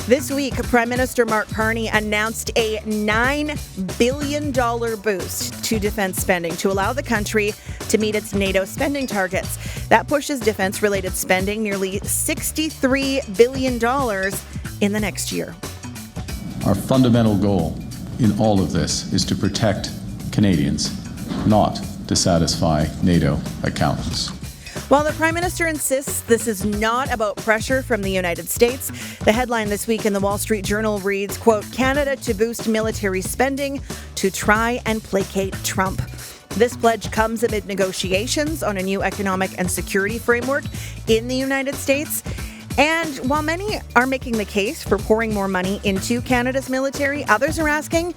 This week, Prime Minister Mark Carney announced a $9 billion boost to defense spending to allow the country to meet its NATO spending targets. That pushes defense-related spending nearly $63 billion in the next year. Our fundamental goal in all of this is to protect Canadians, not to satisfy NATO accountants. While the Prime Minister insists this is not about pressure from the United States, the headline this week in the Wall Street Journal reads, quote, Canada to boost military spending to try and placate Trump. This pledge comes amid negotiations on a new economic and security framework in the United States. And while many are making the case for pouring more money into Canada's military, others are asking,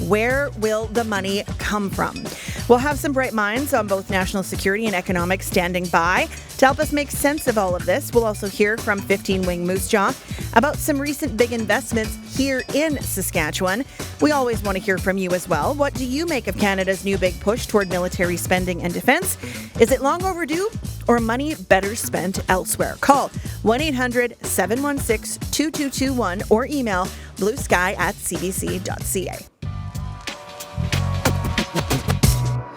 where will the money come from? We'll have some bright minds on both national security and economics standing by. To help us make sense of all of this, we'll also hear from 15-Wing Moose Jaw about some recent big investments here in Saskatchewan. We always want to hear from you as well. What do you make of Canada's new big push toward military spending and defense? Is it long overdue or money better spent elsewhere? Call 1-800-716-2221 or email bluesky@cbc.ca.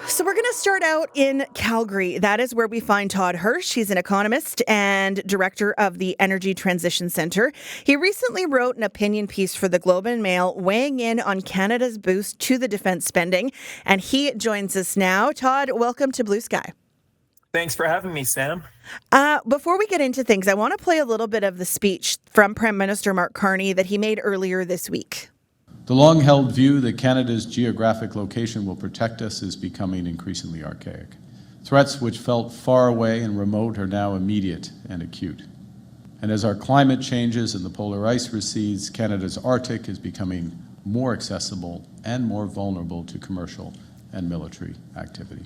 So we're going to start out in Calgary. That is where we find Todd Hirsch. He's an economist and director of the Energy Transition Centre. He recently wrote an opinion piece for the Globe and Mail weighing in on Canada's boost to the defence spending. And he joins us now. Todd, welcome to Blue Sky. Thanks for having me, Sam. Before we get into things, I want to play a little bit of the speech from Prime Minister Mark Carney that he made earlier this week. The long-held view that Canada's geographic location will protect us is becoming increasingly archaic. Threats which felt far away and remote are now immediate and acute. And as our climate changes and the polar ice recedes, Canada's Arctic is becoming more accessible and more vulnerable to commercial and military activity.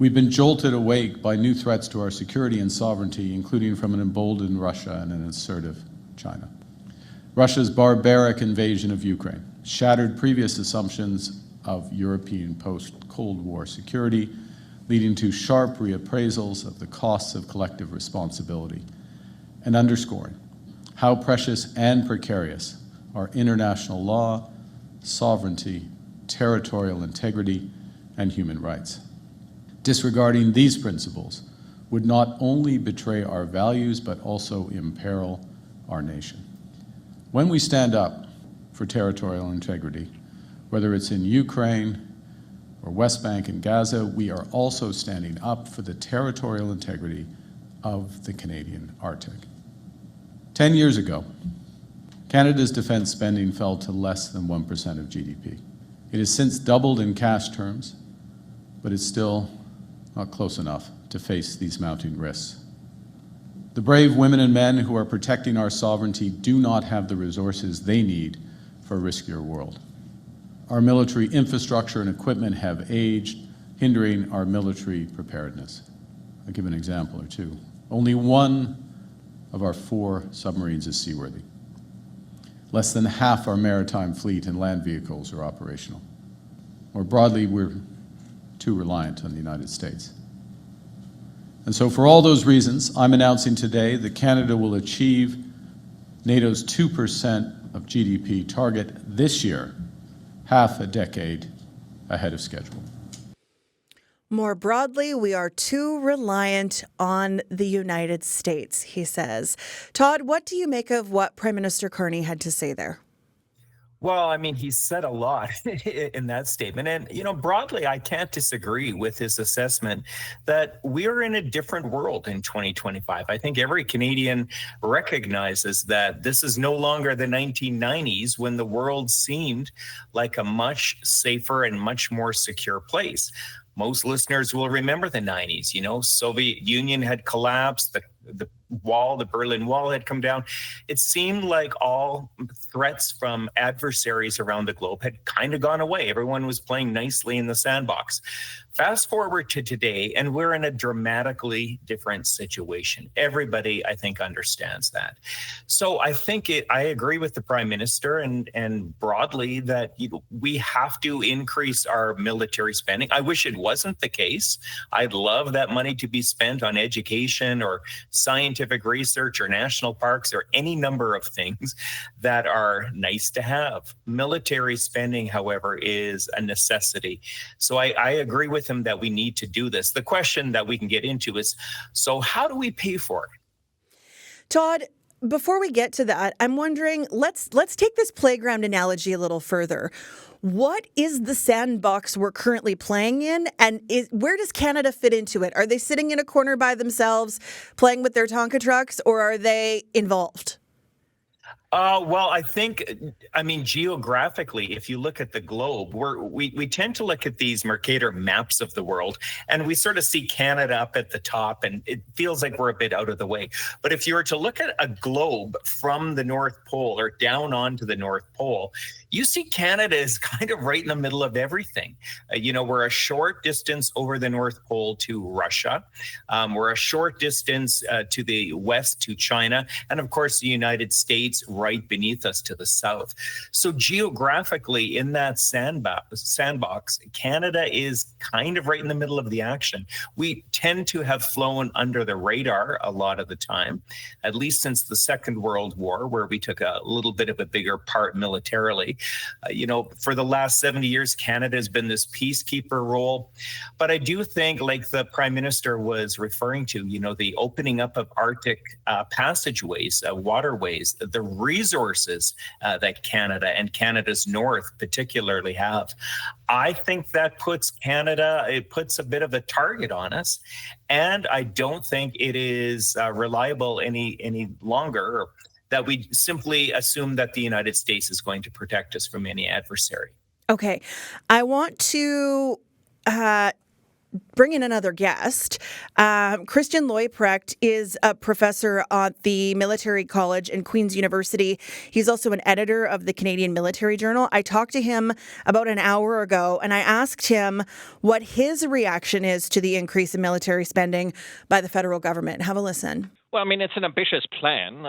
We've been jolted awake by new threats to our security and sovereignty, including from an emboldened Russia and an assertive China. Russia's barbaric invasion of Ukraine shattered previous assumptions of European post-Cold War security, leading to sharp reappraisals of the costs of collective responsibility, and underscoring how precious and precarious are international law, sovereignty, territorial integrity, and human rights. Disregarding these principles would not only betray our values, but also imperil our nation. When we stand up for territorial integrity, whether it's in Ukraine or West Bank and Gaza, we are also standing up for the territorial integrity of the Canadian Arctic. 10 years ago, Canada's defense spending fell to less than 1% of GDP. It has since doubled in cash terms, but it's still not close enough to face these mounting risks. The brave women and men who are protecting our sovereignty do not have the resources they need for a riskier world. Our military infrastructure and equipment have aged, hindering our military preparedness. I'll give an example or two. Only one of our 4 submarines is seaworthy. Less than half our maritime fleet and land vehicles are operational. More broadly, we're too reliant on the United States. And so for all those reasons, I'm announcing today that Canada will achieve NATO's 2% of GDP target this year, half a decade ahead of schedule. More broadly, we are too reliant on the United States, he says. Todd, what do you make of what Prime Minister Carney had to say there? Well, I mean, he said a lot in that statement. And, broadly, I can't disagree with his assessment that we're in a different world in 2025. I think every Canadian recognizes that this is no longer the 1990s when the world seemed like a much safer and much more secure place. Most listeners will remember the 90s. Soviet Union had collapsed, the wall, the Berlin Wall had come down. It seemed like all threats from adversaries around the globe had kind of gone away. Everyone was playing nicely in the sandbox. Fast forward to today, and we're in a dramatically different situation. Everybody, I think, understands that. So I think I agree with the Prime Minister and broadly that we have to increase our military spending. I wish it wasn't the case. I'd love that money to be spent on education or scientific scientific research or national parks or any number of things that are nice to have. Military spending, however, is a necessity. So I agree with him that we need to do this. The question that we can get into is, so how do we pay for it? Todd, before we get to that, I'm wondering, let's take this playground analogy a little further. What is the sandbox we're currently playing in, and where does Canada fit into it? Are they sitting in a corner by themselves playing with their Tonka trucks, or are they involved? Well, I mean, geographically, if you look at the globe, we tend to look at these Mercator maps of the world, and we sort of see Canada up at the top, and it feels like we're a bit out of the way. But if you were to look at a globe from the North Pole or down onto the North Pole, you see Canada is kind of right in the middle of everything. We're a short distance over the North Pole to Russia. We're a short distance to the west to China, and of course, the United States right beneath us to the south. So geographically, in that sandbox, Canada is kind of right in the middle of the action. We tend to have flown under the radar a lot of the time, at least since the Second World War, where we took a little bit of a bigger part militarily. For the last 70 years, Canada has been this peacekeeper role. But I do think, like the Prime Minister was referring to, the opening up of Arctic passageways, waterways, the resources that Canada and Canada's north particularly have. I think that puts a bit of a target on us. And I don't think it is reliable any longer, that we simply assume that the United States is going to protect us from any adversary. Okay. I want to bring in another guest. Christian Leuprecht is a professor at the Military College in Queen's University. He's also an editor of the Canadian Military Journal. I talked to him about an hour ago, and I asked him what his reaction is to the increase in military spending by the federal government. Have a listen. Well, I mean, it's an ambitious plan.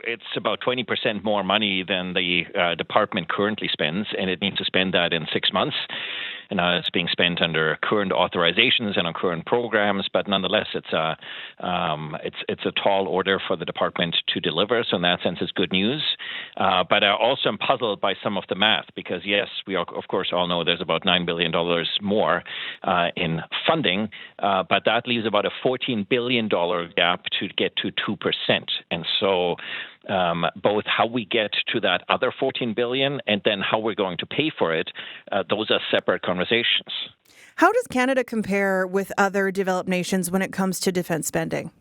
It's about 20% more money than the department currently spends, and it needs to spend that in 6 months. And it's being spent under current authorizations and on current programs, but nonetheless, it's a tall order for the department to deliver. So in that sense, it's good news. But I also am puzzled by some of the math, because yes, we of course all know there's about $9 billion more in funding, but that leaves about a $14 billion gap to get to 2%. And so both how we get to that other $14 billion and then how we're going to pay for it, those are separate conversations. How does Canada compare with other developed nations when it comes to defense spending?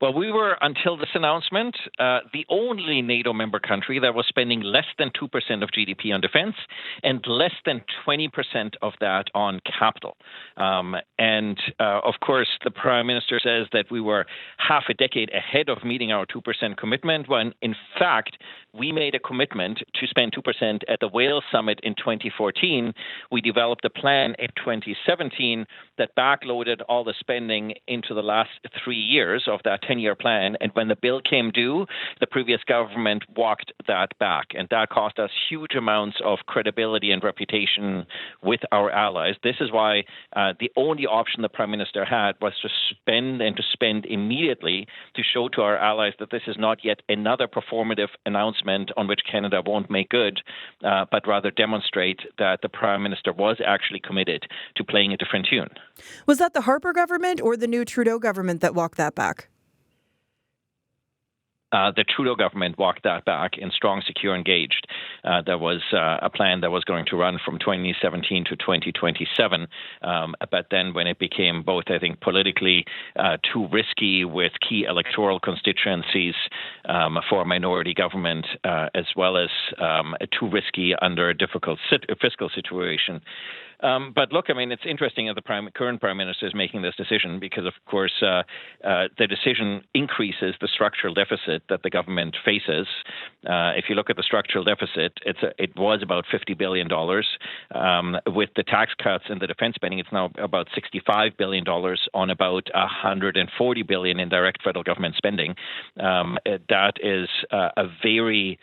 Well, we were, until this announcement, the only NATO member country that was spending less than 2% of GDP on defense and less than 20% of that on capital. Of course, the Prime Minister says that we were half a decade ahead of meeting our 2% commitment, when in fact, we made a commitment to spend 2% at the Wales Summit in 2014. We developed a plan in 2017 that backloaded all the spending into the last 3 years of that 10-year plan. And when the bill came due, the previous government walked that back. And that cost us huge amounts of credibility and reputation with our allies. This is why the only option the Prime Minister had was to spend immediately to show to our allies that this is not yet another performative announcement on which Canada won't make good, but rather demonstrate that the Prime Minister was actually committed to playing a different tune. Was that the Harper government or the new Trudeau government that walked that back? The Trudeau government walked that back in Strong, Secure, Engaged. There was a plan that was going to run from 2017 to 2027. But then when it became both, I think, politically too risky with key electoral constituencies for a minority government, as well as too risky under a difficult fiscal situation. But look, I mean, it's interesting that the current Prime Minister is making this decision because, of course, the decision increases the structural deficit that the government faces. If you look at the structural deficit, it was about $50 billion. With the tax cuts and the defense spending, it's now about $65 billion on about $140 billion in direct federal government spending. That is a very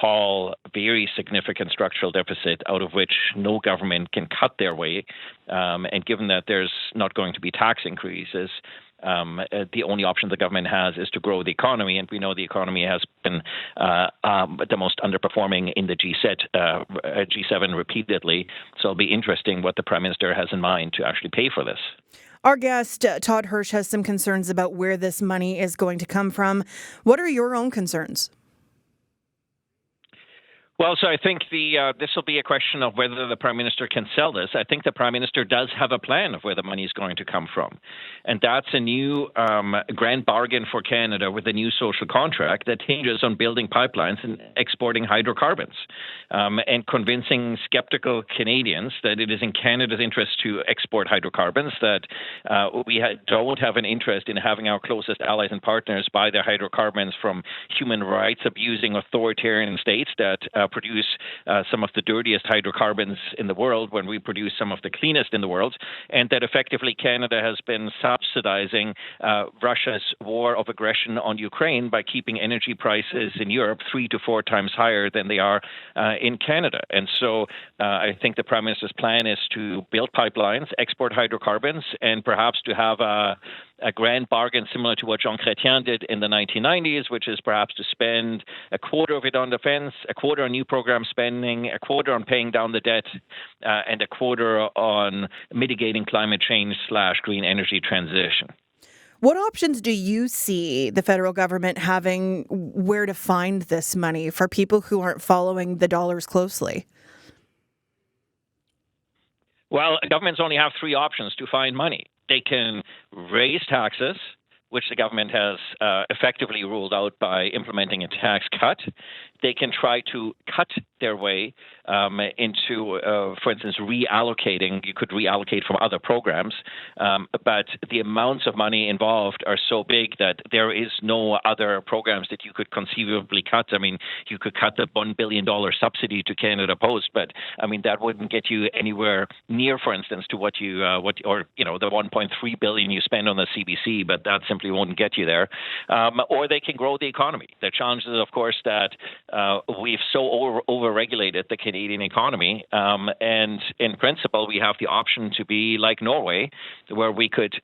tall, very significant structural deficit out of which no government can cut their way. And given that there's not going to be tax increases, the only option the government has is to grow the economy, and we know the economy has been the most underperforming in the G7 repeatedly. So it'll be interesting what the Prime Minister has in mind to actually pay for this. Our guest, Todd Hirsch, has some concerns about where this money is going to come from. What are your own concerns? Well, so I think this will be a question of whether the Prime Minister can sell this. I think the Prime Minister does have a plan of where the money is going to come from. And that's a new grand bargain for Canada with a new social contract that hinges on building pipelines and exporting hydrocarbons, and convincing skeptical Canadians that it is in Canada's interest to export hydrocarbons, that we don't have an interest in having our closest allies and partners buy their hydrocarbons from human rights abusing authoritarian states that produce some of the dirtiest hydrocarbons in the world when we produce some of the cleanest in the world, and that effectively Canada has been subsidizing Russia's war of aggression on Ukraine by keeping energy prices in Europe 3 to 4 times higher than they are in Canada. And so I think the Prime Minister's plan is to build pipelines, export hydrocarbons, and perhaps to have a grand bargain similar to what Jean Chrétien did in the 1990s, which is perhaps to spend a quarter of it on defense, a quarter on new program spending, a quarter on paying down the debt, and a quarter on mitigating climate change / green energy transition. What options do you see the federal government having where to find this money for people who aren't following the dollars closely? Well, governments only have 3 options to find money. They can raise taxes, which the government has effectively ruled out by implementing a tax cut. They can try to cut their way into, for instance, reallocating. You could reallocate from other programs, but the amounts of money involved are so big that there is no other programs that you could conceivably cut. I mean, you could cut the $1 billion subsidy to Canada Post, but I mean that wouldn't get you anywhere near, for instance, to what the 1.3 billion you spend on the CBC, but that simply won't get you there. Or they can grow the economy. The challenge is, of course, that we've so over-regulated the Canadian economy, and in principle, we have the option to be like Norway, where we could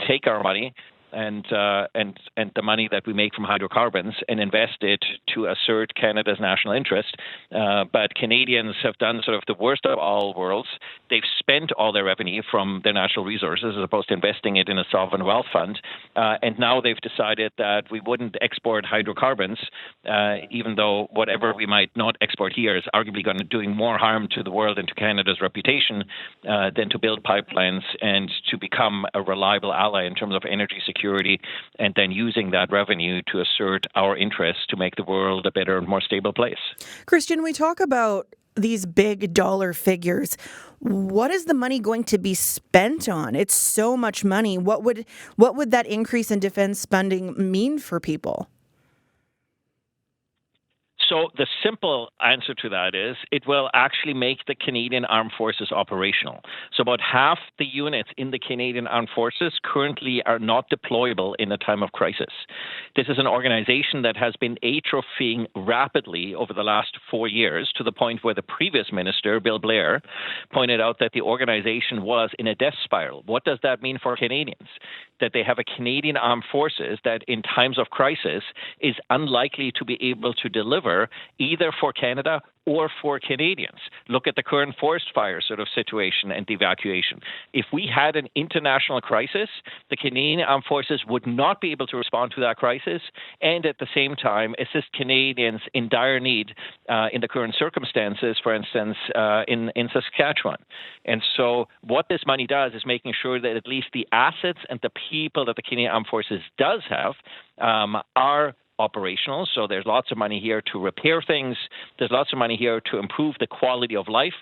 take our money and the money that we make from hydrocarbons and invest it to assert Canada's national interest. But Canadians have done sort of the worst of all worlds. They've spent all their revenue from their natural resources as opposed to investing it in a sovereign wealth fund. And now they've decided that we wouldn't export hydrocarbons, even though whatever we might not export here is arguably going to doing more harm to the world and to Canada's reputation than to build pipelines and to become a reliable ally in terms of energy security, and then using that revenue to assert our interests to make the world a better and more stable place. Christian, we talk about these big dollar figures. What is the money going to be spent on? It's so much money. What would that increase in defense spending mean for people? So the simple answer to that is it will actually make the Canadian Armed Forces operational. So about half the units in the Canadian Armed Forces currently are not deployable in a time of crisis. This is an organization that has been atrophying rapidly over the last 4 years, to the point where the previous minister, Bill Blair, pointed out that the organization was in a death spiral. What does that mean for Canadians? That they have a Canadian Armed Forces that in times of crisis is unlikely to be able to deliver either for Canada or for Canadians. Look at the current forest fire sort of situation and evacuation. If we had an international crisis, the Canadian Armed Forces would not be able to respond to that crisis and at the same time assist Canadians in dire need in the current circumstances, for instance, in Saskatchewan. And so what this money does is making sure that at least the assets and the people that the Canadian Armed Forces does have are operational. So there's lots of money here to repair things. There's lots of money here to improve the quality of life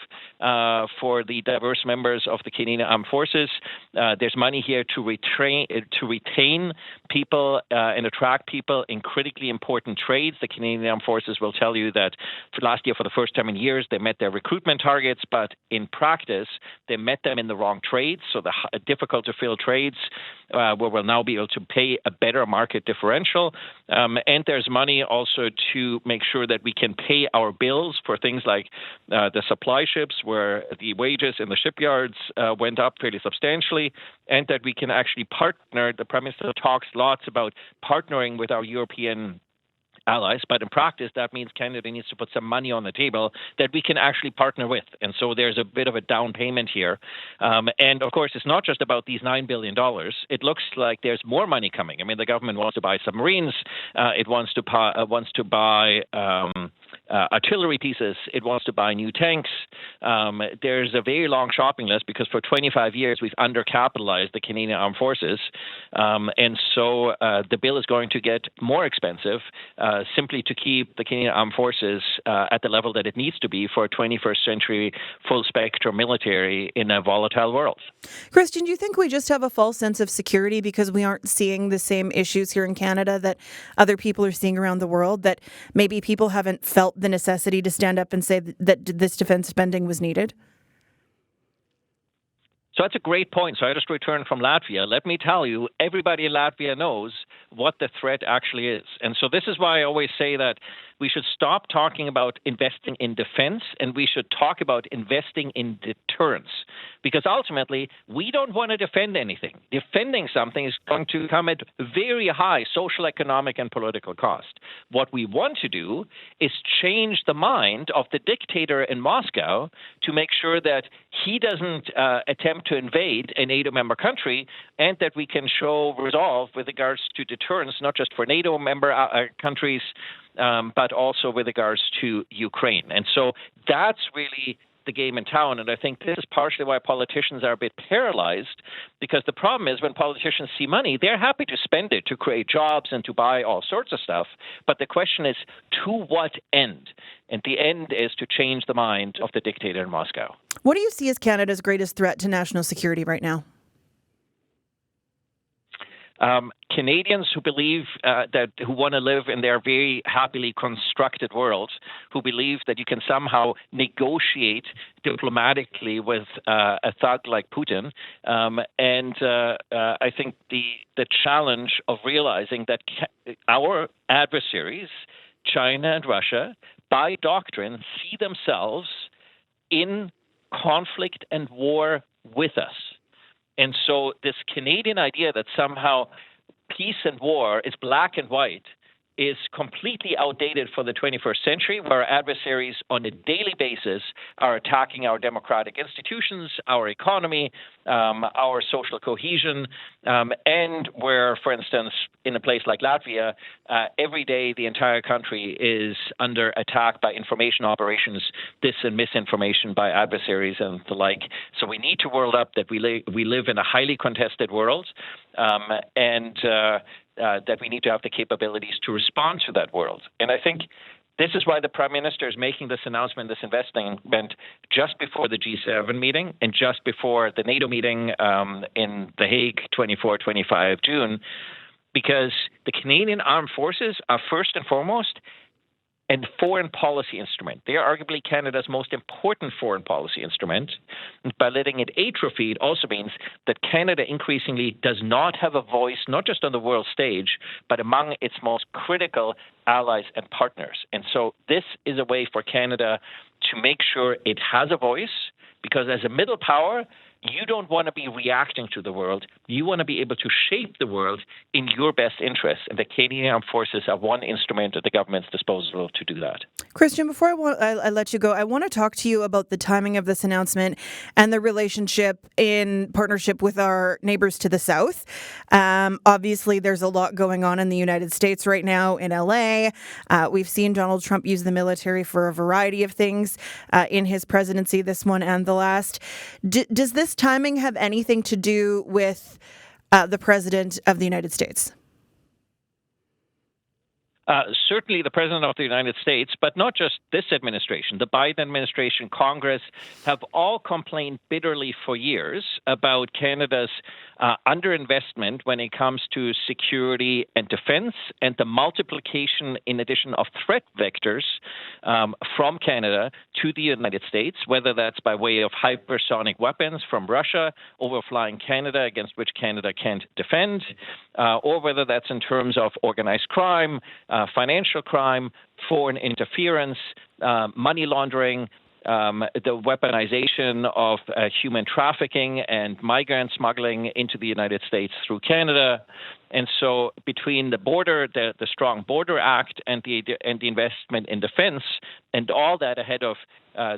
for the diverse members of the Canadian Armed Forces. There's money here to retain people and attract people in critically important trades. The Canadian Armed Forces will tell you that for last year, for the first time in years, they met their recruitment targets, but in practice, they met them in the wrong trades. So the difficult to fill trades where we'll now be able to pay a better market differential. And there's money also to make sure that we can pay our bills for things like the supply ships, where the wages in the shipyards went up fairly substantially, and that we can actually partner. The Prime Minister talks lots about partnering with our European allies, but in practice, that means Canada needs to put some money on the table that we can actually partner with. And so there's a bit of a down payment here. And of course, it's not just about these $9 billion. It looks like there's more money coming. I mean, the government wants to buy submarines. It wants to buy artillery pieces. It wants to buy new tanks. There's a very long shopping list because for 25 years, we've undercapitalized the Canadian Armed Forces. And so the bill is going to get more expensive simply to keep the Canadian Armed Forces at the level that it needs to be for a 21st century full-spectrum military in a volatile world. Christian, do you think we just have a false sense of security because we aren't seeing the same issues here in Canada that other people are seeing around the world, that maybe people haven't felt the necessity to stand up and say that this defense spending was needed? So that's a great point. So I just returned from Latvia. Let me tell you, everybody in Latvia knows what the threat actually is. And so this is why I always say that we should stop talking about investing in defense and we should talk about investing in deterrence. Because ultimately, we don't want to defend anything. Defending something is going to come at very high social, economic, and political cost. What we want to do is change the mind of the dictator in Moscow to make sure that he doesn't attempt to invade a NATO member country, and that we can show resolve with regards to deterrence, not just for NATO member countries, but also with regards to Ukraine. And so that's really the game in town. And I think this is partially why politicians are a bit paralyzed, because the problem is when politicians see money, they're happy to spend it to create jobs and to buy all sorts of stuff. But the question is, to what end? And the end is to change the mind of the dictator in Moscow. What do you see as Canada's greatest threat to national security right now? Canadians who believe who want to live in their very happily constructed world, who believe that you can somehow negotiate diplomatically with a thug like Putin, and I think the challenge of realizing that our adversaries, China and Russia, by doctrine, see themselves in conflict and war with us. And so this Canadian idea that somehow peace and war is black and white is completely outdated for the 21st century, where our adversaries on a daily basis are attacking our democratic institutions, our economy, our social cohesion, and where, for instance, in a place like Latvia, every day the entire country is under attack by information operations, dis and misinformation by adversaries and the like. So we need to world up that we live in a highly contested world, and that we need to have the capabilities to respond to that world. And I think this is why the Prime Minister is making this announcement, this investment, just before the G7 meeting and just before the NATO meeting in The Hague, 24-25 June, because the Canadian Armed Forces are first and foremost a foreign policy instrument. They are arguably Canada's most important foreign policy instrument. By letting it atrophy, it also means that Canada increasingly does not have a voice, not just on the world stage, but among its most critical allies and partners. And so this is a way for Canada to make sure it has a voice, because as a middle power, you don't want to be reacting to the world. You want to be able to shape the world in your best interest. And the Canadian Armed Forces are one instrument at the government's disposal to do that. Christian, before I let you go, I want to talk to you about the timing of this announcement and the relationship in partnership with our neighbors to the south. Obviously, there's a lot going on in the United States right now in LA. We've seen Donald Trump use the military for a variety of things in his presidency, this one and the last. Does this timing have anything to do with the President of the United States? Certainly the President of the United States, but not just this administration. The Biden administration, Congress have all complained bitterly for years about Canada's underinvestment when it comes to security and defense, and the multiplication, in addition, of threat vectors from Canada to the United States, whether that's by way of hypersonic weapons from Russia overflying Canada, against which Canada can't defend, or whether that's in terms of organized crime, financial crime, foreign interference, money laundering, the weaponization of human trafficking and migrant smuggling into the United States through Canada. And so between the border, the Strong Border Act and the investment in defense and all that ahead of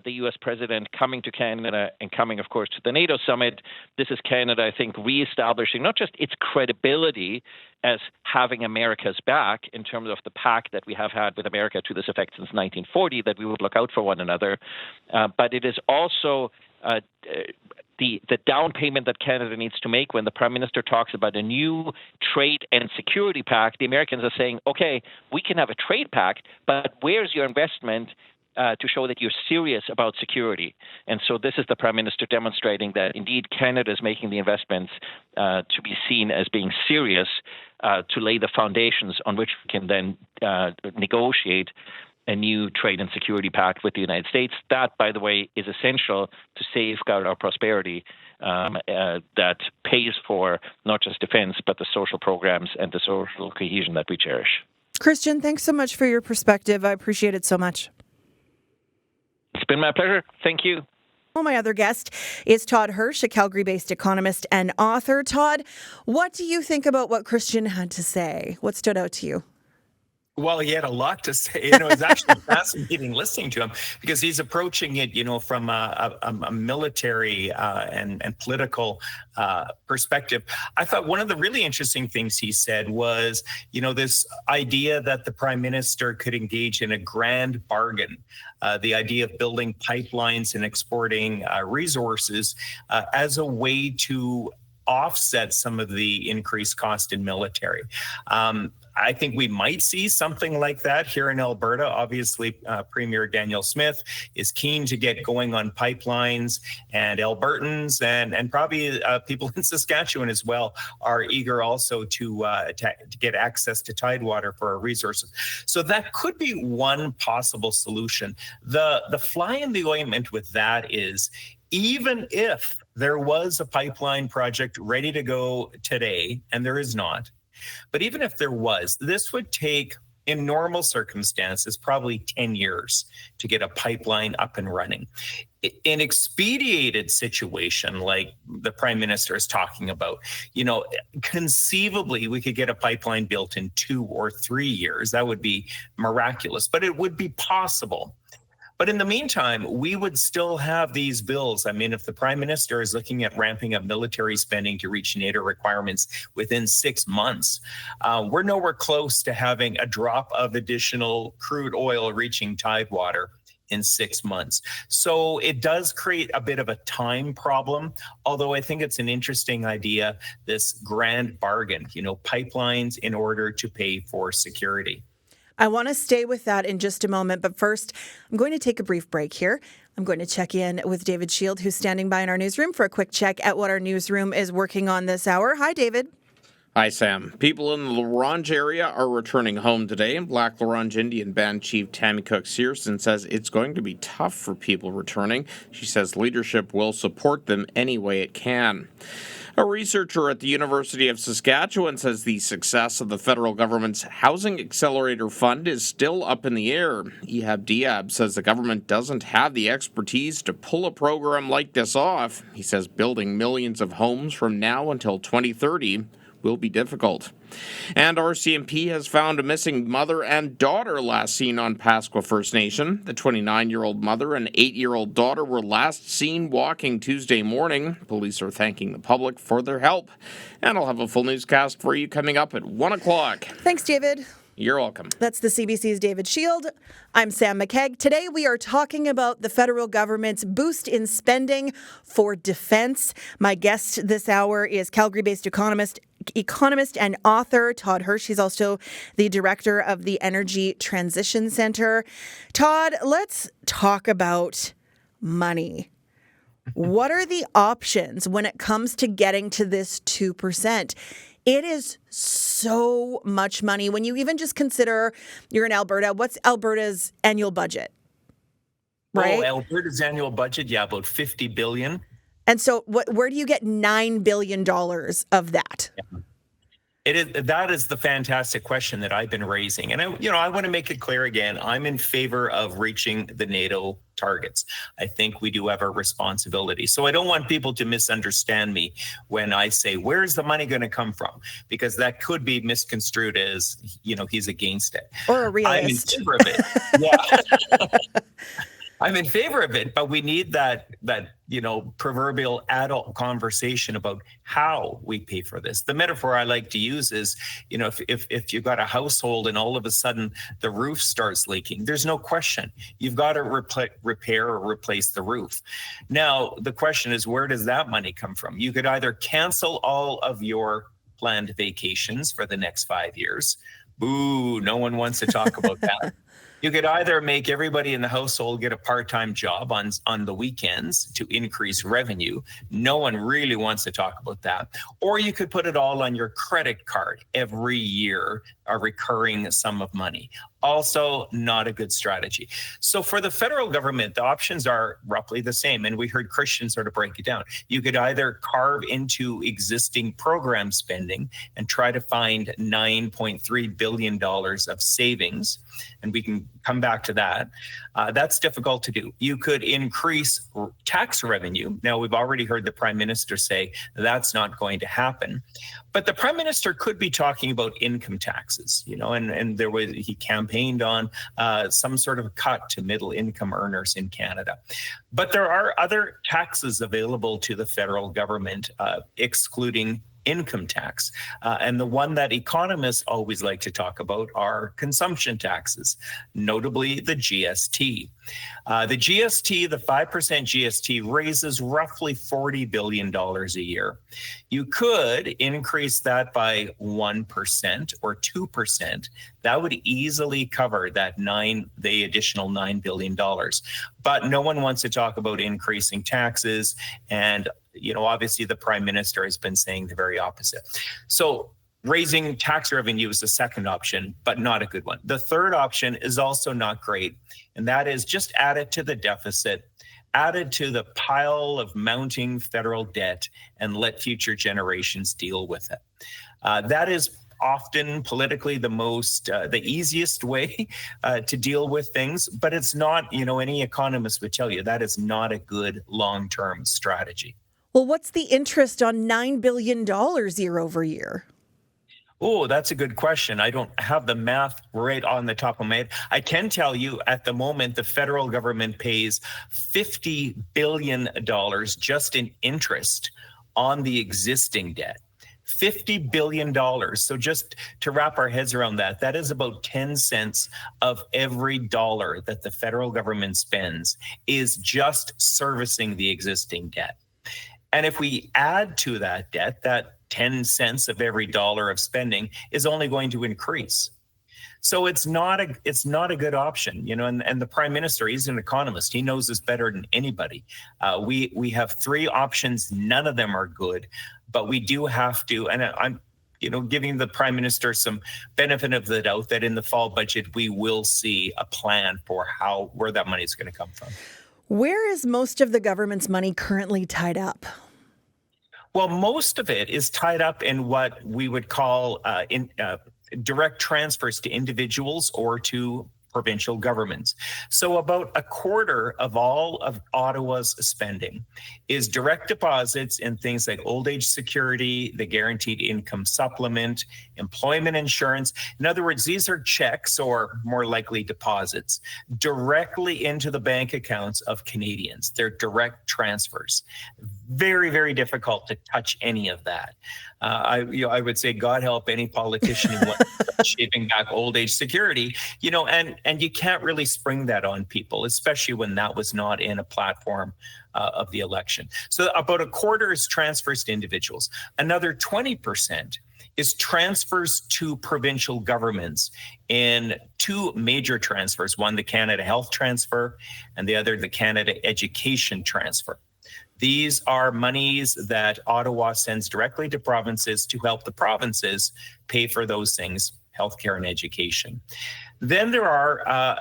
the U.S. president coming to Canada and coming, of course, to the NATO summit, this is Canada, I think, reestablishing not just its credibility as having America's back in terms of the pact that we have had with America to this effect since 1940, that we would look out for one another, but it is also the down payment that Canada needs to make when the Prime Minister talks about a new trade and security pact. The Americans are saying, okay, we can have a trade pact, but where's your investment to show that you're serious about security? And so this is the Prime Minister demonstrating that indeed Canada is making the investments to be seen as being serious to lay the foundations on which we can then negotiate a new trade and security pact with the United States. That, by the way, is essential to safeguard our prosperity that pays for not just defense, but the social programs and the social cohesion that we cherish. Christian, thanks so much for your perspective. I appreciate it so much. It's been my pleasure. Thank you. Well, my other guest is Todd Hirsch, a Calgary-based economist and author. Todd, what do you think about what Christian had to say? What stood out to you? Well, he had a lot to say. It's actually fascinating listening to him because he's approaching it, from a military and political perspective. I thought one of the really interesting things he said was, this idea that the Prime Minister could engage in a grand bargain, the idea of building pipelines and exporting resources as a way to offset some of the increased cost in military. I think we might see something like that here in Alberta. Obviously, Premier Daniel Smith is keen to get going on pipelines, and Albertans and probably people in Saskatchewan as well are eager also to get access to tidewater for our resources. So that could be one possible solution. The fly in the ointment with that is, even if there was a pipeline project ready to go today, and there is not, but even if there was, this would take, in normal circumstances, probably 10 years to get a pipeline up and running. An expedited situation like the Prime Minister is talking about, conceivably we could get a pipeline built in 2 or 3 years. That would be miraculous, but it would be possible. But in the meantime, we would still have these bills. I mean, if the Prime Minister is looking at ramping up military spending to reach NATO requirements within 6 months, we're nowhere close to having a drop of additional crude oil reaching tidewater in 6 months. So it does create a bit of a time problem, although I think it's an interesting idea, this grand bargain, pipelines in order to pay for security. I want to stay with that in just a moment, but first, I'm going to take a brief break here. I'm going to check in with David Shield, who's standing by in our newsroom for a quick check at what our newsroom is working on this hour. Hi, David. Hi, Sam. People in the La Ronge area are returning home today. Black La Ronge Indian Band Chief Tammy Cook-Searson says it's going to be tough for people returning. She says leadership will support them any way it can. A researcher at the University of Saskatchewan says the success of the federal government's Housing Accelerator Fund is still up in the air. Ehab Diab says the government doesn't have the expertise to pull a program like this off. He says building millions of homes from now until 2030 will be difficult. And RCMP has found a missing mother and daughter last seen on Pasqua First Nation. The 29-year-old mother and 8-year-old daughter were last seen walking Tuesday morning. Police are thanking the public for their help. And I'll have a full newscast for you coming up at 1 o'clock. Thanks, David. You're welcome. That's the CBC's David Shield. I'm Sam McKegg. Today we are talking about the federal government's boost in spending for defense. My guest this hour is Calgary-based economist and author Todd Hirsch. He's also the director of the Energy Transition Center. Todd, let's talk about money. What are the options when it comes to getting to this 2%? It is so much money. When you even just consider you're in Alberta, what's Alberta's annual budget? Right? Oh, Alberta's annual budget, about $50 billion. And so where do you get $9 billion of that? Yeah. That is the fantastic question that I've been raising. And I want to make it clear again, I'm in favor of reaching the NATO targets. I think we do have a responsibility. So I don't want people to misunderstand me when I say, where's the money going to come from? Because that could be misconstrued as, he's against it. Or a realist. I'm in favor of it. Yeah. I'm in favor of it, but we need that proverbial adult conversation about how we pay for this. The metaphor I like to use is, if you've got a household and all of a sudden the roof starts leaking, there's no question. You've got to repair or replace the roof. Now, the question is, where does that money come from? You could either cancel all of your planned vacations for the next 5 years. Boo, no one wants to talk about that. You could either make everybody in the household get a part-time job on the weekends to increase revenue. No one really wants to talk about that. Or you could put it all on your credit card every year, a recurring sum of money. Also not a good strategy. So for the federal government, the options are roughly the same. And we heard Christian sort of break it down. You could either carve into existing program spending and try to find $9.3 billion of savings. And we can come back to that. That's difficult to do. You could increase tax revenue. Now, we've already heard the Prime Minister say that's not going to happen. But the Prime Minister could be talking about income taxes, and he campaigned on some sort of cut to middle income earners in Canada. But there are other taxes available to the federal government, excluding income tax. And the one that economists always like to talk about are consumption taxes, notably the GST. The GST, the 5% GST, raises roughly $40 billion a year. You could increase that by 1% or 2%. That would easily cover the additional $9 billion. But no one wants to talk about increasing taxes. And obviously the Prime Minister has been saying the very opposite. So raising tax revenue is the second option, but not a good one. The third option is also not great, and that is just add it to the deficit, add it to the pile of mounting federal debt, and let future generations deal with it. That is often politically the easiest way to deal with things, but it's not, any economist would tell you that is not a good long-term strategy. Well, what's the interest on $9 billion year over year? Oh, that's a good question. I don't have the math right on the top of my head. I can tell you at the moment, the federal government pays $50 billion just in interest on the existing debt. $50 billion. So just to wrap our heads around that, that is about 10 cents of every dollar that the federal government spends is just servicing the existing debt. And if we add to that debt, that 10 cents of every dollar of spending is only going to increase. So it's not a good option, and the Prime Minister, he's an economist. He knows this better than anybody. We have three options. None of them are good, but we do have to, and I'm giving the Prime Minister some benefit of the doubt that in the fall budget, we will see a plan for where that money is going to come from. Where is most of the government's money currently tied up? Well, most of it is tied up in what we would call direct transfers to individuals or to provincial governments. So about a quarter of all of Ottawa's spending is direct deposits in things like old age security, the guaranteed income supplement, employment insurance. In other words, these are checks, or more likely deposits, directly into the bank accounts of Canadians. They're direct transfers. Very, very difficult to touch any of that. I would say God help any politician who wants to shaving back old age security, and you can't really spring that on people, especially when that was not in a platform of the election. So about a quarter is transfers to individuals. Another 20% is transfers to provincial governments in two major transfers, one the Canada Health Transfer and the other the Canada Education Transfer. These are monies that Ottawa sends directly to provinces to help the provinces pay for those things, healthcare and education. Then there are,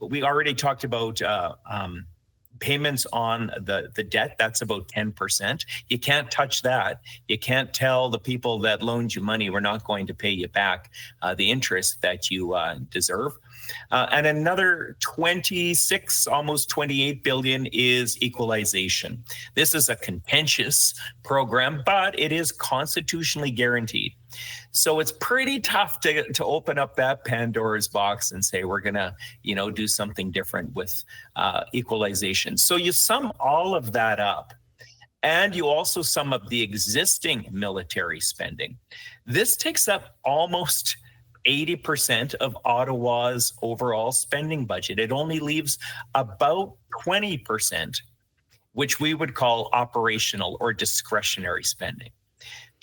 we already talked about payments on the debt, that's about 10%. You can't touch that. You can't tell the people that loaned you money, we're not going to pay you back the interest that you deserve. And another 26, almost 28 billion is equalization. This is a contentious program, but it is constitutionally guaranteed. So it's pretty tough to open up that Pandora's box and say we're going to, do something different with equalization. So you sum all of that up, and you also sum up the existing military spending. This takes up almost 80% of Ottawa's overall spending budget. It only leaves about 20%, which we would call operational or discretionary spending.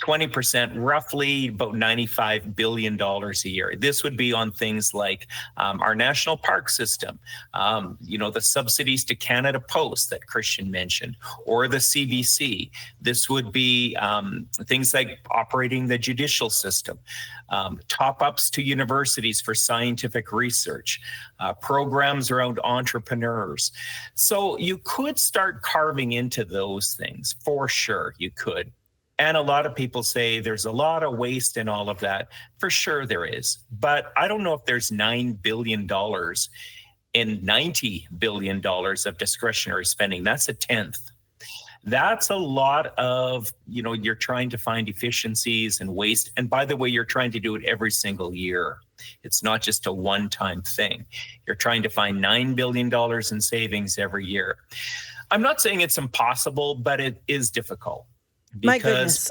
20%, roughly about $95 billion a year. This would be on things like our national park system, the subsidies to Canada Post that Christian mentioned, or the CBC. This would be things like operating the judicial system, top-ups to universities for scientific research, programs around entrepreneurs. So you could start carving into those things, for sure, you could. And a lot of people say there's a lot of waste in all of that. For sure there is. But I don't know if there's $9 billion in $90 billion of discretionary spending. That's a tenth. That's a lot of, you're trying to find efficiencies and waste. And by the way, you're trying to do it every single year. It's not just a one-time thing. You're trying to find $9 billion in savings every year. I'm not saying it's impossible, but it is difficult. Because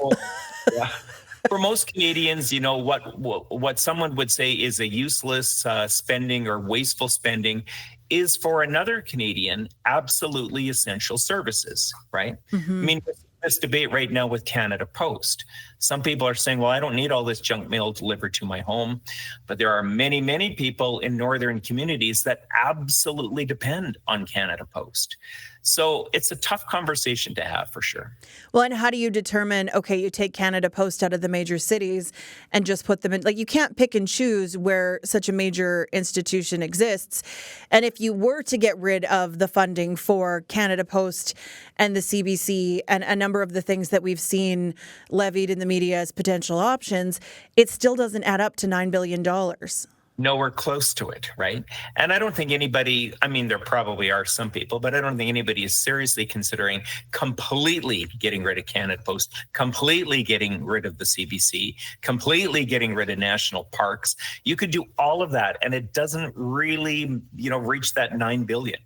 for most Canadians, what someone would say is a useless spending or wasteful spending is for another Canadian absolutely essential services, right? Mm-hmm. I mean, this debate right now with Canada Post. Some people are saying, well, I don't need all this junk mail delivered to my home. But there are many, many people in northern communities that absolutely depend on Canada Post. So it's a tough conversation to have for sure. Well, and how do you determine, okay, you take Canada Post out of the major cities and just put them in, you can't pick and choose where such a major institution exists. And if you were to get rid of the funding for Canada Post and the CBC and a number of the things that we've seen levied in the media as potential options, it still doesn't add up to $9 billion. Nowhere close to it, right? And I don't think anybody, there probably are some people, but I don't think anybody is seriously considering completely getting rid of Canada Post, completely getting rid of the CBC, completely getting rid of national parks. You could do all of that, and it doesn't really, reach that $9 billion.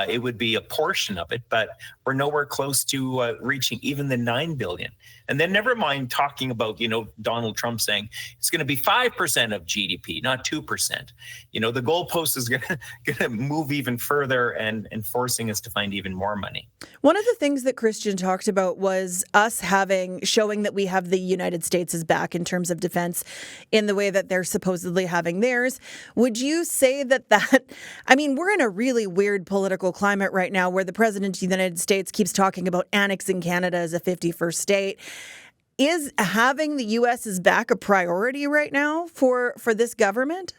It would be a portion of it, but we're nowhere close to reaching even the $9 billion. And then never mind talking about, Donald Trump saying it's going to be 5% of GDP, not 2%. The goalpost is going to move even further and forcing us to find even more money. One of the things that Christian talked about was us showing that we have the United States' back in terms of defense in the way that they're supposedly having theirs. Would you say that we're in a really weird political climate right now where the president of the United States keeps talking about annexing Canada as a 51st state. Is having the U.S.'s back a priority right now for this government?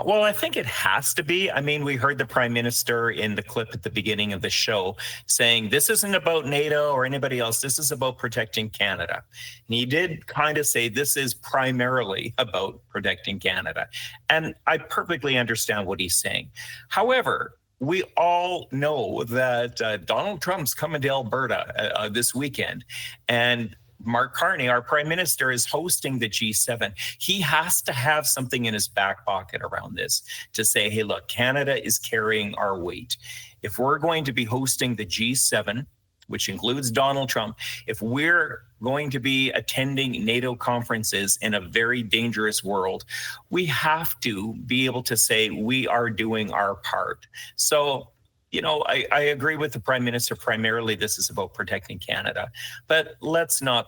Well, I think it has to be. We heard the Prime Minister in the clip at the beginning of the show saying this isn't about NATO or anybody else. This is about protecting Canada. And he did kind of say this is primarily about protecting Canada. And I perfectly understand what he's saying. However, we all know that Donald Trump's coming to Alberta this weekend, and Mark Carney, our Prime Minister, is hosting the G7. He has to have something in his back pocket around this to say, hey, look, Canada is carrying our weight. If we're going to be hosting the G7, which includes Donald Trump, if we're going to be attending NATO conferences in a very dangerous world, we have to be able to say we are doing our part. So, I agree with the Prime Minister. Primarily, this is about protecting Canada, but let's not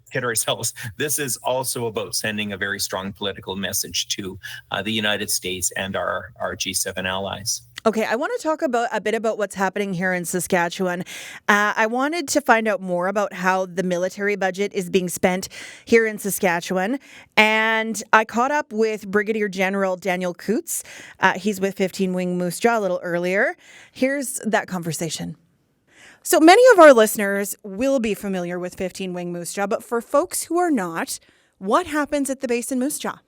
hit ourselves. This is also about sending a very strong political message to the United States and our G7 allies. Okay, I want to talk about a bit about what's happening here in Saskatchewan. I wanted to find out more about how the military budget is being spent here in Saskatchewan. And I caught up with Brigadier General Daniel Coots. He's with 15 Wing Moose Jaw a little earlier. Here's that conversation. So many of our listeners will be familiar with 15 Wing Moose Jaw, but for folks who are not, what happens at the base in Moose Jaw?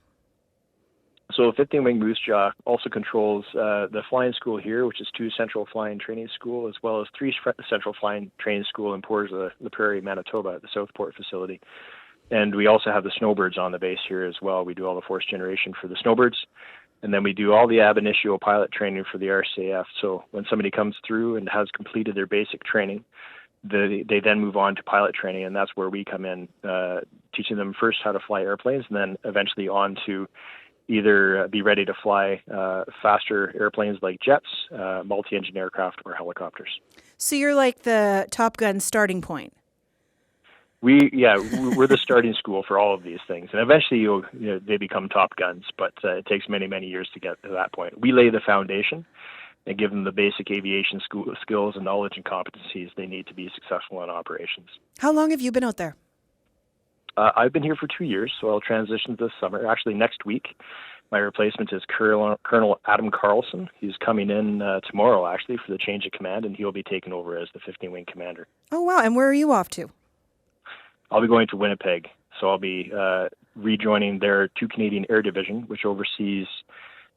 So 15 Wing Moose Jaw also controls the flying school here, which is 2 central flying training school, as well as 3 central flying training school in Portage la Prairie, Manitoba, at the Southport facility. And we also have the snowbirds on the base here as well. We do all the force generation for the snowbirds. And then we do all the ab initio pilot training for the RCAF. So when somebody comes through and has completed their basic training, they then move on to pilot training. And that's where we come in, teaching them first how to fly airplanes and then eventually on to either be ready to fly faster airplanes like jets, multi-engine aircraft, or helicopters. So you're like the Top Gun starting point. We're the starting school for all of these things, and eventually they become Top Guns. But it takes many, many years to get to that point. We lay the foundation and give them the basic aviation skills and knowledge and competencies they need to be successful in operations. How long have you been out there? I've been here for 2 years, so I'll transition this summer. Actually, next week, my replacement is Colonel Adam Carlson. He's coming in tomorrow, actually, for the change of command, and he'll be taking over as the 15 Wing Commander. Oh, wow. And where are you off to? I'll be going to Winnipeg, so I'll be rejoining their 2 Canadian Air Division, which oversees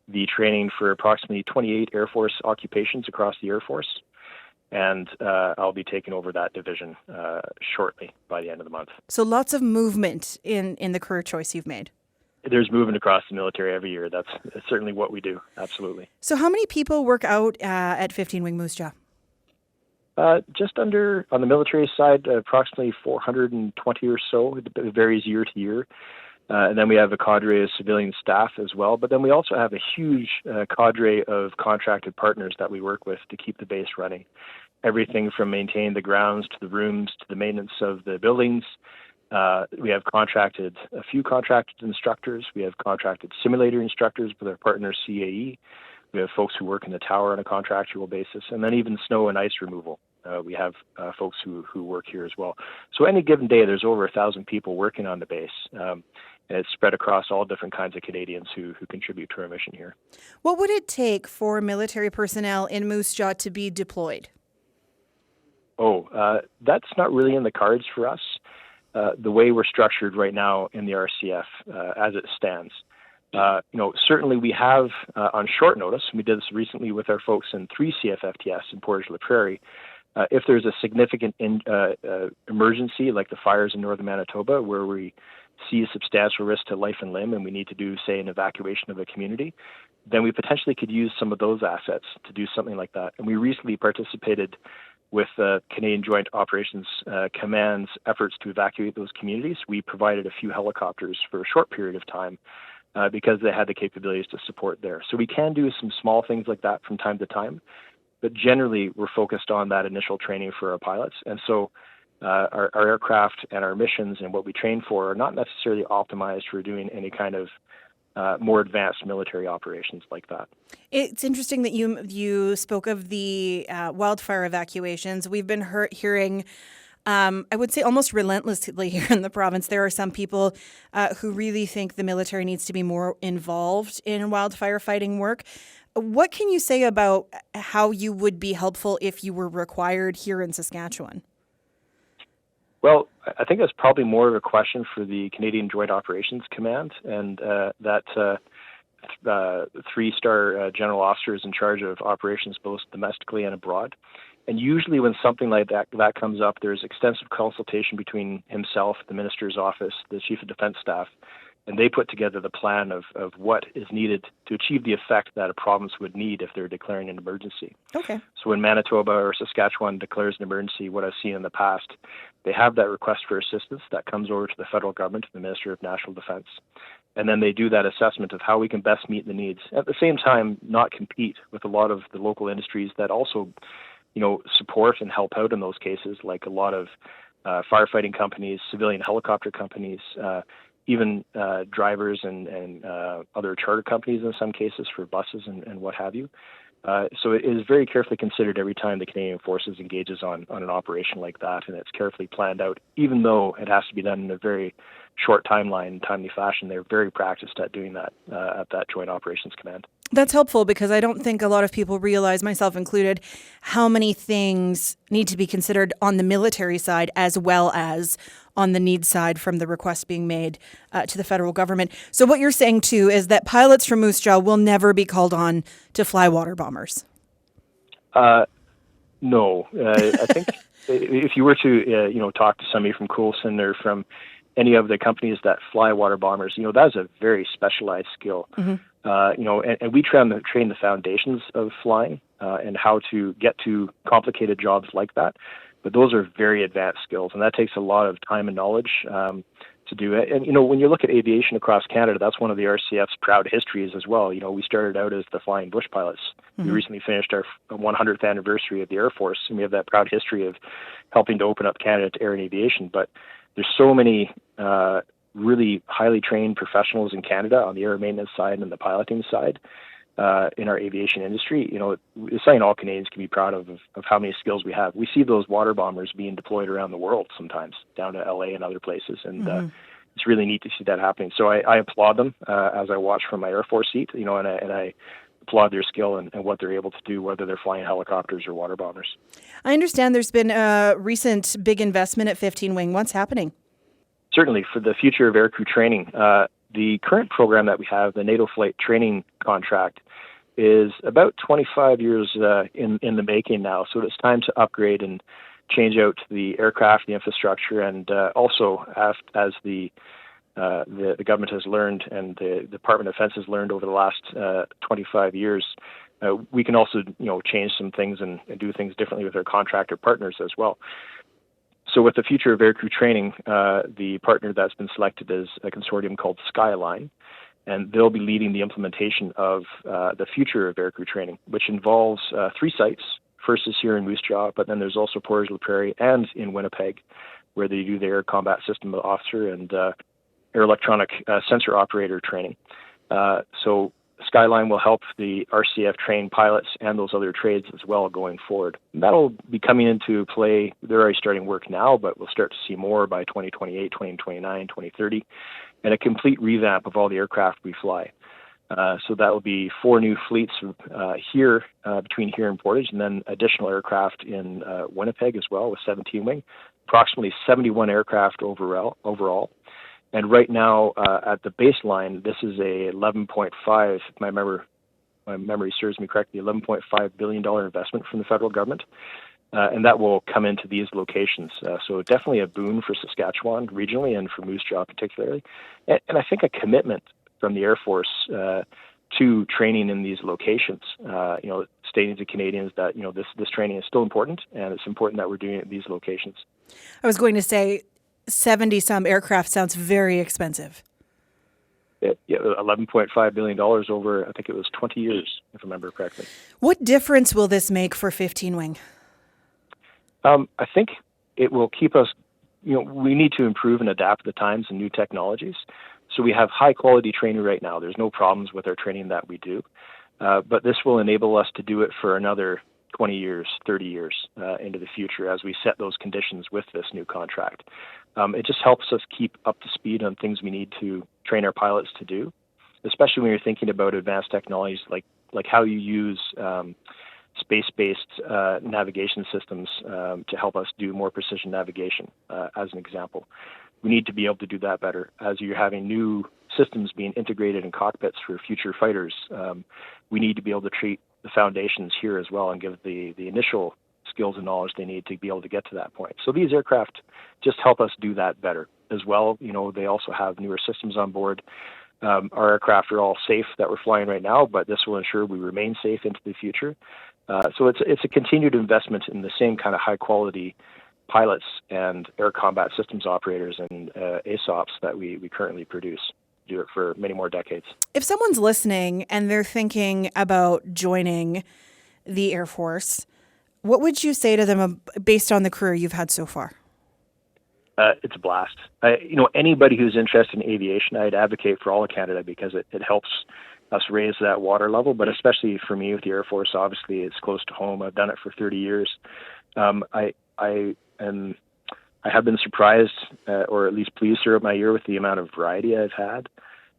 the training for approximately 28 Air Force occupations across the Air Force. And I'll be taking over that division shortly by the end of the month. So lots of movement in the career choice you've made. There's movement across the military every year. That's certainly what we do. Absolutely. So how many people work out at 15 Wing Moose Jaw? Just under, on the military side, approximately 420 or so. It varies year to year. And then we have a cadre of civilian staff as well. But then we also have a huge cadre of contracted partners that we work with to keep the base running. Everything from maintaining the grounds to the rooms to the maintenance of the buildings. We have a few contracted instructors. We have contracted simulator instructors with our partner CAE. We have folks who work in the tower on a contractual basis. And then even snow and ice removal. We have folks who work here as well. So any given day, there's over 1,000 people working on the base. And it's spread across all different kinds of Canadians who contribute to our mission here. What would it take for military personnel in Moose Jaw to be deployed? That's not really in the cards for us. The way we're structured right now in the RCF, as it stands, certainly we have on short notice. We did this recently with our folks in 3 CFFTS in Portage la Prairie. If there's a significant emergency like the fires in northern Manitoba, where we see a substantial risk to life and limb, and we need to do, say, an evacuation of a community, then we potentially could use some of those assets to do something like that. And we recently participated with Canadian Joint Operations Command's efforts to evacuate those communities. We provided a few helicopters for a short period of time because they had the capabilities to support there. So we can do some small things like that from time to time, but generally we're focused on that initial training for our pilots. And so our aircraft and our missions and what we train for are not necessarily optimized for doing any kind of more advanced military operations like that. It's interesting that you spoke of the wildfire evacuations. We've been hearing, I would say almost relentlessly here in the province, there are some people who really think the military needs to be more involved in wildfire fighting work. What can you say about how you would be helpful if you were required here in Saskatchewan? Well, I think that's probably more of a question for the Canadian Joint Operations Command and that 3-star general officer is in charge of operations both domestically and abroad. And usually when something like that comes up, there's extensive consultation between himself, the minister's office, the chief of defense staff, and they put together the plan of what is needed to achieve the effect that a province would need if they're declaring an emergency. Okay. So when Manitoba or Saskatchewan declares an emergency, what I've seen in the past, they have that request for assistance that comes over to the federal government, to the Minister of National Defense. And then they do that assessment of how we can best meet the needs. At the same time, not compete with a lot of the local industries that also, support and help out in those cases, like a lot of firefighting companies, civilian helicopter companies, even drivers and other charter companies in some cases for buses and what have you. So it is very carefully considered every time the Canadian Forces engages on an operation like that, and it's carefully planned out, even though it has to be done in a very short timeline, timely fashion. They're very practiced at doing that at that Joint Operations Command. That's helpful because I don't think a lot of people realize, myself included, how many things need to be considered on the military side as well as on the needs side from the request being made to the federal government. So what you're saying, too, is that pilots from Moose Jaw will never be called on to fly water bombers. No. I think if you were to, talk to somebody from Coulson or from any of the companies that fly water bombers, that is a very specialized skill. Mm-hmm. And we train the foundations of flying and how to get to complicated jobs like that. But those are very advanced skills, and that takes a lot of time and knowledge to do it. And, when you look at aviation across Canada, that's one of the RCF's proud histories as well. We started out as the flying bush pilots. Mm-hmm. We recently finished our 100th anniversary of the Air Force, and we have that proud history of helping to open up Canada to air and aviation. But there's so many really highly trained professionals in Canada on the air maintenance side and the piloting side in our aviation industry. It's something all Canadians can be proud of how many skills we have. We see those water bombers being deployed around the world sometimes, down to LA and other places, and it's really neat to see that happening. So I applaud them as I watch from my Air Force seat, and I applaud their skill and what they're able to do, whether they're flying helicopters or water bombers. I understand there's been a recent big investment at 15 Wing. What's happening? Certainly, for the future of aircrew training, the current program that we have, the NATO flight training contract, is about 25 years in the making now. So it's time to upgrade and change out the aircraft, the infrastructure, and also as the government has learned and the Department of Defense has learned over the last 25 years, we can also change some things and do things differently with our contractor partners as well. So with the future of aircrew training, the partner that's been selected is a consortium called Skyline, and they'll be leading the implementation of the future of aircrew training, which involves 3 sites. First is here in Moose Jaw, but then there's also Portage la Prairie and in Winnipeg, where they do the air combat system officer and air electronic sensor operator training. So Skyline will help the RCF train pilots and those other trades as well going forward. And that'll be coming into play. They're already starting work now, but we'll start to see more by 2028, 2029, 2030, and a complete revamp of all the aircraft we fly. So that will be 4 new fleets here, between here and Portage, and then additional aircraft in Winnipeg as well with 17 Wing, approximately 71 aircraft overall. And right now, at the baseline, this is a 11.5, if my memory serves me correctly, $11.5 billion investment from the federal government. And that will come into these locations. So definitely a boon for Saskatchewan regionally and for Moose Jaw particularly. And I think a commitment from the Air Force to training in these locations, stating to Canadians that, this training is still important, and it's important that we're doing it at these locations. I was going to say, 70-some aircraft sounds very expensive. Yeah, $11.5 billion over, I think it was 20 years, if I remember correctly. What difference will this make for 15 Wing? I think it will keep us, we need to improve and adapt to the times and new technologies. So we have high-quality training right now. There's no problems with our training that we do. But this will enable us to do it for another 20 years, 30 years into the future as we set those conditions with this new contract. It just helps us keep up to speed on things we need to train our pilots to do, especially when you're thinking about advanced technologies like how you use space-based navigation systems to help us do more precision navigation, as an example. We need to be able to do that better. As you're having new systems being integrated in cockpits for future fighters, we need to be able to treat the foundations here as well and give the initial skills and knowledge they need to be able to get to that point. So these aircraft just help us do that better as well. They also have newer systems on board. Our aircraft are all safe that we're flying right now, but this will ensure we remain safe into the future. So it's a continued investment in the same kind of high quality pilots and air combat systems operators and ASOPs that we currently produce. Do it for many more decades. If someone's listening and they're thinking about joining the Air Force, what would you say to them based on the career you've had so far? It's a blast. Anybody who's interested in aviation, I'd advocate for all of Canada because it helps us raise that water level. But especially for me with the Air Force, obviously it's close to home. I've done it for 30 years. I have been surprised, or at least pleased throughout my year with the amount of variety I've had.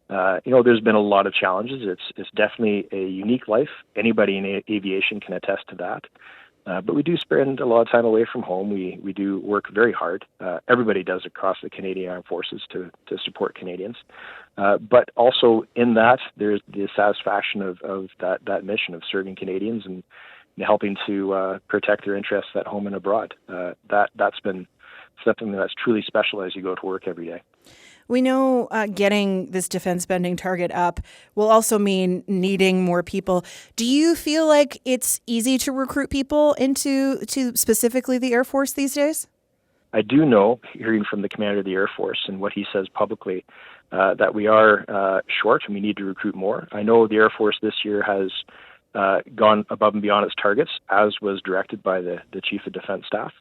There's been a lot of challenges. It's definitely a unique life. Anybody in aviation can attest to that. But we do spend a lot of time away from home. We do work very hard. Everybody does across the Canadian Armed Forces to support Canadians. But also in that, there's the satisfaction of that mission of serving Canadians and helping to protect their interests at home and abroad. That's been something that's truly special as you go to work every day. We know getting this defense spending target up will also mean needing more people. Do you feel like it's easy to recruit people into specifically the Air Force these days? I do know, hearing from the commander of the Air Force and what he says publicly, that we are short and we need to recruit more. I know the Air Force this year has gone above and beyond its targets, as was directed by the Chief of Defense Staff.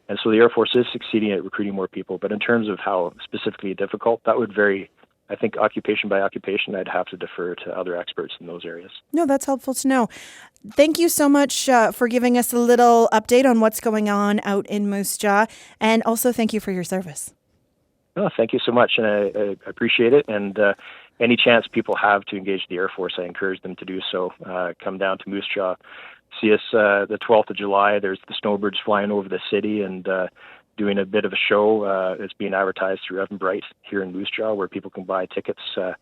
And so the Air Force is succeeding at recruiting more people. But in terms of how specifically difficult, that would vary. I think occupation by occupation, I'd have to defer to other experts in those areas. No, that's helpful to know. Thank you so much for giving us a little update on what's going on out in Moose Jaw. And also thank you for your service. Oh, thank you so much. And I appreciate it. And any chance people have to engage the Air Force, I encourage them to do so. Come down to Moose Jaw. See us the 12th of July. There's the snowbirds flying over the city and doing a bit of a show. It's being advertised through Evan Bright here in Moose Jaw, where people can buy tickets to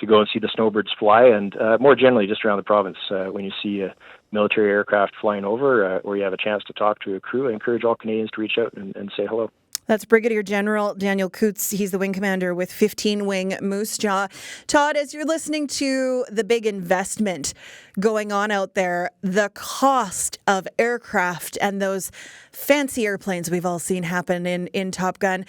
go and see the snowbirds fly. And more generally, just around the province, when you see a military aircraft flying over or you have a chance to talk to a crew, I encourage all Canadians to reach out and say hello. That's Brigadier General Daniel Coots. He's the wing commander with 15 Wing Moose Jaw. Todd, as you're listening to the big investment going on out there, the cost of aircraft and those fancy airplanes we've all seen happen in Top Gun,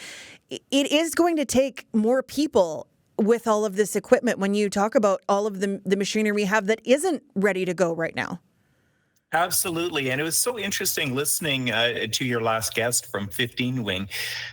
it is going to take more people with all of this equipment when you talk about all of the machinery we have that isn't ready to go right now. Absolutely. And it was so interesting listening to your last guest from 15 Wing,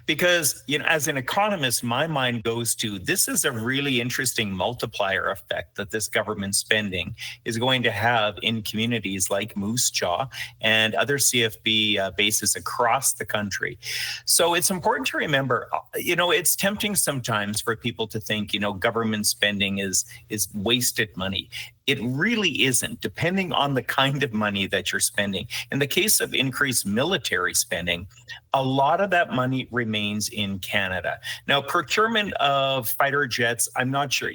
because, as an economist, my mind goes to this is a really interesting multiplier effect that this government spending is going to have in communities like Moose Jaw and other CFB bases across the country. So it's important to remember, it's tempting sometimes for people to think, government spending is wasted money. It really isn't, depending on the kind of money that you're spending. In the case of increased military spending, a lot of that money remains in Canada. Now, procurement of fighter jets, I'm not sure,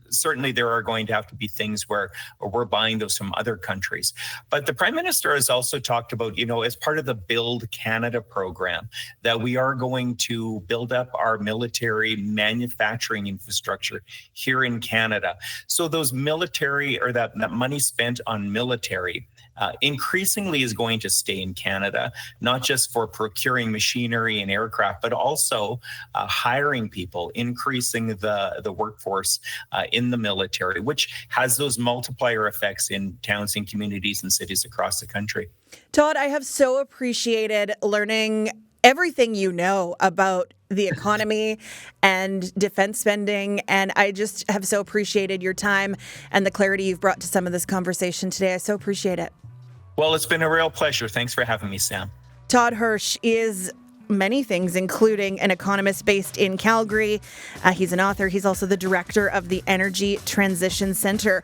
certainly there are going to have to be things where we're buying those from other countries. But the Prime Minister has also talked about, as part of the Build Canada program, that we are going to build up our military manufacturing infrastructure here in Canada. So those military, or that money spent on military, increasingly is going to stay in Canada, not just for procuring machinery and aircraft, but also hiring people, increasing the workforce in the military, which has those multiplier effects in towns and communities and cities across the country. Todd, I have so appreciated learning everything you know about the economy and defense spending. And I just have so appreciated your time and the clarity you've brought to some of this conversation today. I so appreciate it. Well, it's been a real pleasure. Thanks for having me, Sam. Todd Hirsch is many things, including an economist based in Calgary. He's an author. He's also the director of the Energy Transition Centre.